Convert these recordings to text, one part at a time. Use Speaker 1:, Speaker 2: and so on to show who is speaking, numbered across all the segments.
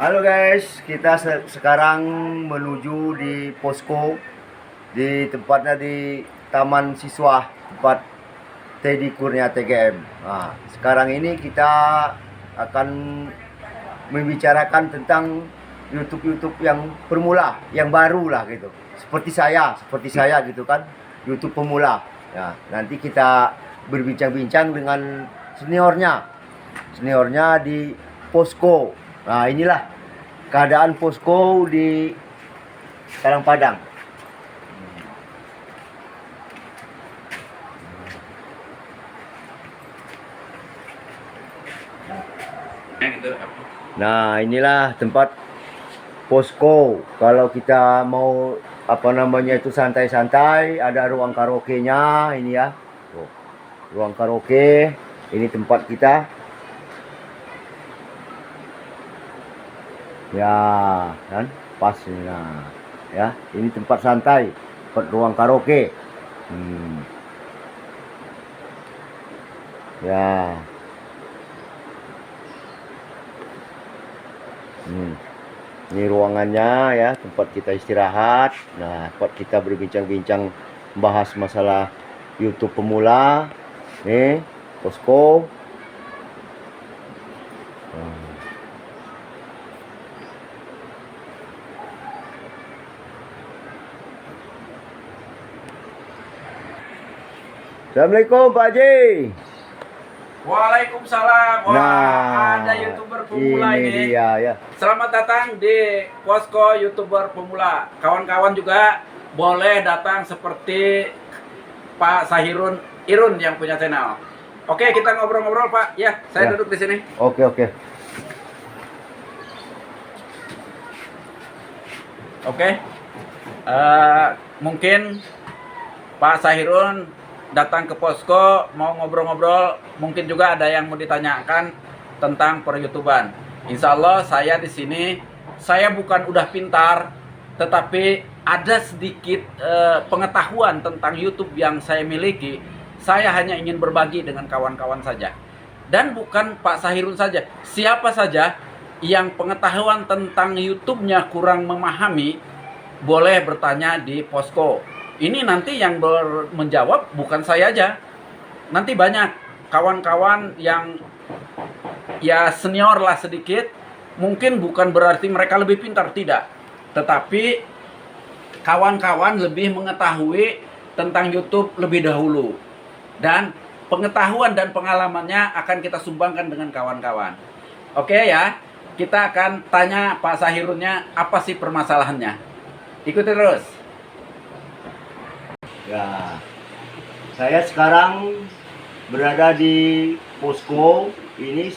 Speaker 1: Halo guys, kita sekarang menuju di posko di tempatnya di Taman Siswa tempat Teddy Kurnia TGM. Nah, sekarang ini kita akan membicarakan tentang YouTube yang pemula, yang baru lah gitu. Seperti saya gitu kan, YouTube pemula. Ya, nanti kita berbincang-bincang dengan seniornya di posko. Nah, inilah keadaan posko di Karang Padang. Nah, inilah tempat posko. Kalau kita mau itu santai-santai, ada ruang karaoke-nya ini ya. Tuh, ruang karaoke, ini tempat kita. Ya, kan? Pas ini. Nah, ya, ini tempat santai, tempat ruang karaoke. Ya. Ini ruangannya ya, tempat kita istirahat. Nah, tempat kita berbincang-bincang membahas masalah YouTube pemula. Nih, posko. Assalamualaikum Pak Haji.
Speaker 2: Waalaikumsalam. Wah,
Speaker 1: Nah,
Speaker 2: ada YouTuber pemula ini.
Speaker 1: Dia ya.
Speaker 2: Selamat datang di posko YouTuber pemula. Kawan-kawan juga boleh datang seperti Pak Sahirun Irun yang punya channel. Oke, kita ngobrol-ngobrol Pak. Ya, saya
Speaker 1: Ya.
Speaker 2: duduk di sini.
Speaker 1: Oke.
Speaker 2: Oke. Mungkin Pak Sahirun datang ke posko mau ngobrol-ngobrol, mungkin juga ada yang mau ditanyakan tentang per-YouTuban. Insya Allah saya di sini, saya bukan udah pintar, tetapi ada sedikit pengetahuan tentang YouTube yang saya miliki. Saya hanya ingin berbagi dengan kawan-kawan saja. Dan bukan Pak Sahirun saja, siapa saja yang pengetahuan tentang YouTube-nya kurang memahami, boleh bertanya di posko. Ini nanti yang menjawab bukan saya aja. Nanti banyak kawan-kawan yang ya senior lah sedikit. Mungkin bukan berarti mereka lebih pintar, tidak. Tetapi kawan-kawan lebih mengetahui tentang YouTube lebih dahulu. Dan pengetahuan dan pengalamannya akan kita sumbangkan dengan kawan-kawan. Oke ya, kita akan tanya Pak Sahirunnya apa sih permasalahannya. Ikuti terus.
Speaker 1: Ya, saya sekarang berada di posko ini.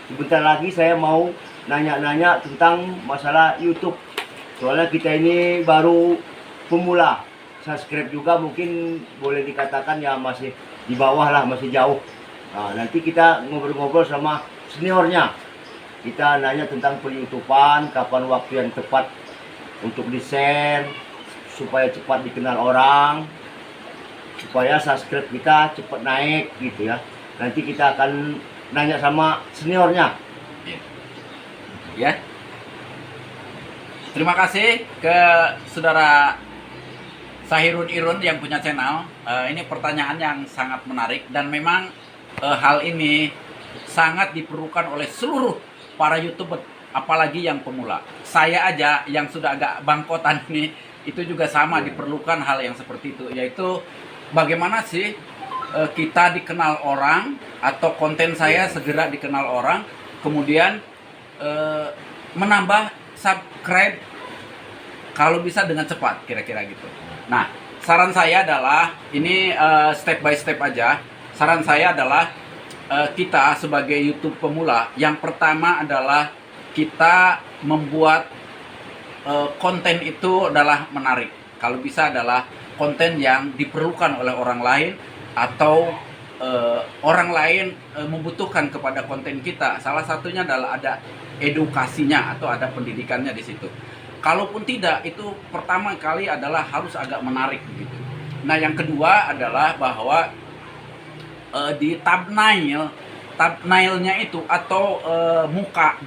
Speaker 1: Sebentar lagi saya mau nanya-nanya tentang masalah YouTube. Soalnya kita ini baru pemula. Subscribe juga mungkin boleh dikatakan ya masih di bawah lah, masih jauh. Nah, nanti kita ngobrol-ngobrol sama seniornya. Kita nanya tentang per-YouTubean, kapan waktu yang tepat untuk di-share supaya cepat dikenal orang, supaya subscribe kita cepat naik gitu ya. Nanti kita akan nanya sama seniornya.
Speaker 2: Ya. Terima kasih ke saudara Sahirun Irun yang punya channel. Ini pertanyaan yang sangat menarik dan memang hal ini sangat diperlukan oleh seluruh para YouTuber, apalagi yang pemula. Saya aja yang sudah agak bangkotan ini itu juga sama diperlukan hal yang seperti itu, yaitu bagaimana sih kita dikenal orang atau konten saya segera dikenal orang, kemudian menambah subscribe kalau bisa dengan cepat, kira-kira gitu. Nah, saran saya adalah ini step by step aja. Saran saya adalah kita sebagai YouTube pemula, yang pertama adalah kita membuat konten itu adalah menarik. Kalau bisa adalah konten yang diperlukan oleh orang lain atau orang lain membutuhkan kepada konten kita. Salah satunya adalah ada edukasinya atau ada pendidikannya di situ. Kalaupun tidak, itu pertama kali adalah harus agak menarik begitu. Nah, yang kedua adalah bahwa di thumbnailnya itu atau muka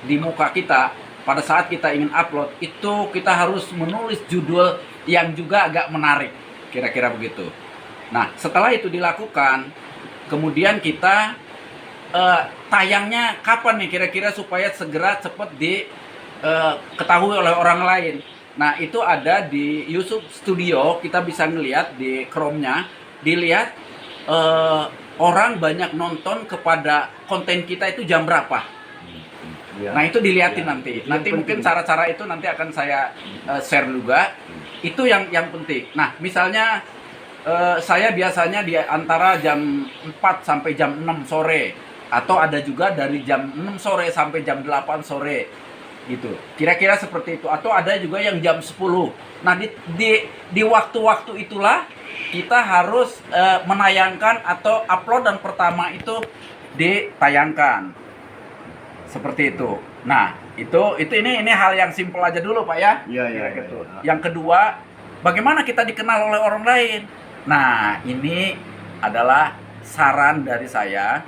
Speaker 2: di muka kita pada saat kita ingin upload itu kita harus menulis judul yang juga agak menarik, kira-kira begitu. Nah, setelah itu dilakukan, kemudian kita tayangnya kapan nih kira-kira supaya segera cepat diketahui oleh orang lain. Nah, itu ada di YouTube Studio, kita bisa ngelihat di Chrome-nya, dilihat orang banyak nonton kepada konten kita itu jam berapa.
Speaker 1: Ya.
Speaker 2: Nah, itu dilihatin
Speaker 1: Ya,
Speaker 2: nanti.
Speaker 1: itu
Speaker 2: Nanti
Speaker 1: yang
Speaker 2: mungkin
Speaker 1: penting.
Speaker 2: cara-cara itu nanti akan saya share juga. Itu yang penting. Nah, misalnya saya biasanya di antara jam 4 sampai jam 6 sore, atau ada juga dari jam 6 sore sampai jam 8 sore gitu. Kira-kira seperti itu, atau ada juga yang jam 10. Nah, di waktu-waktu itulah kita harus menayangkan atau uploadan pertama itu ditayangkan. Seperti itu. Nah, ini hal yang simpel aja dulu, Pak ya.
Speaker 1: Iya, iya,
Speaker 2: Kira-kira
Speaker 1: iya,
Speaker 2: gitu.
Speaker 1: iya.
Speaker 2: Yang kedua, bagaimana kita dikenal oleh orang lain? Nah, ini adalah saran dari saya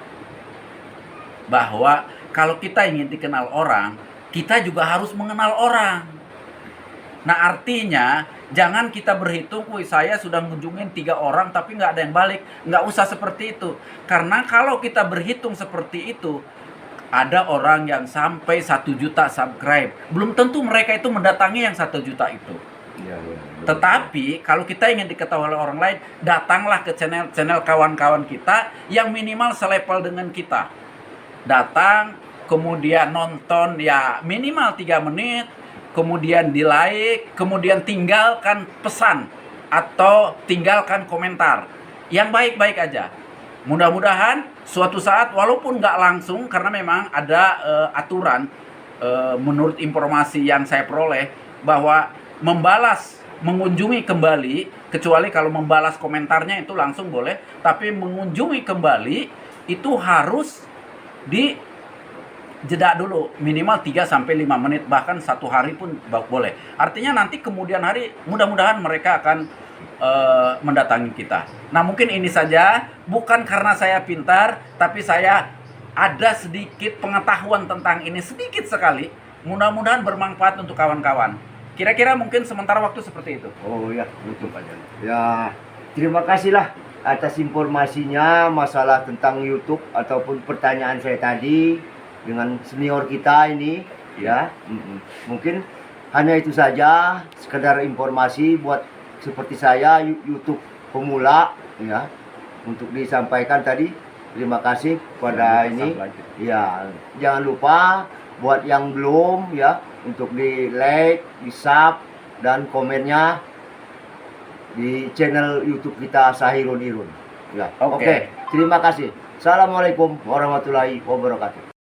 Speaker 2: bahwa kalau kita ingin dikenal orang, kita juga harus mengenal orang. Nah, artinya jangan kita berhitung, wih saya sudah mengunjungin 3 orang tapi nggak ada yang balik. Nggak usah seperti itu. Karena kalau kita berhitung seperti itu, ada orang yang sampai 1 juta subscribe. Belum tentu mereka itu mendatangi yang 1 juta itu.
Speaker 1: Ya, ya.
Speaker 2: Tetapi kalau kita ingin diketahui oleh orang lain, datanglah ke channel kawan-kawan kita yang minimal selevel dengan kita. Datang, kemudian nonton ya minimal 3 menit, kemudian di like, kemudian tinggalkan pesan atau tinggalkan komentar yang baik-baik aja. Mudah-mudahan suatu saat, walaupun nggak langsung, karena memang ada aturan menurut informasi yang saya peroleh, bahwa mengunjungi kembali, kecuali kalau membalas komentarnya itu langsung boleh, tapi mengunjungi kembali itu harus di jeda dulu, minimal 3-5 menit, bahkan 1 hari pun boleh. Artinya nanti kemudian hari mudah-mudahan mereka akan mendatangi kita. Nah, mungkin ini saja, bukan karena saya pintar, tapi saya ada sedikit pengetahuan tentang ini, sedikit sekali. Mudah-mudahan bermanfaat untuk kawan-kawan. Kira-kira mungkin sementara waktu seperti itu.
Speaker 1: Oh ya, betul Pak Jan. Ya, terima kasihlah atas informasinya masalah tentang YouTube ataupun pertanyaan saya tadi dengan senior kita ini ya. Mungkin hanya itu saja, sekedar informasi buat seperti saya YouTube pemula ya, untuk disampaikan tadi. Terima kasih pada ini. Ya, jangan lupa buat yang belum ya, untuk di like, di sub, dan komennya di channel YouTube kita Sahirun Irun. Ya,
Speaker 2: Oke.
Speaker 1: oke. Terima kasih. Assalamualaikum warahmatullahi wabarakatuh.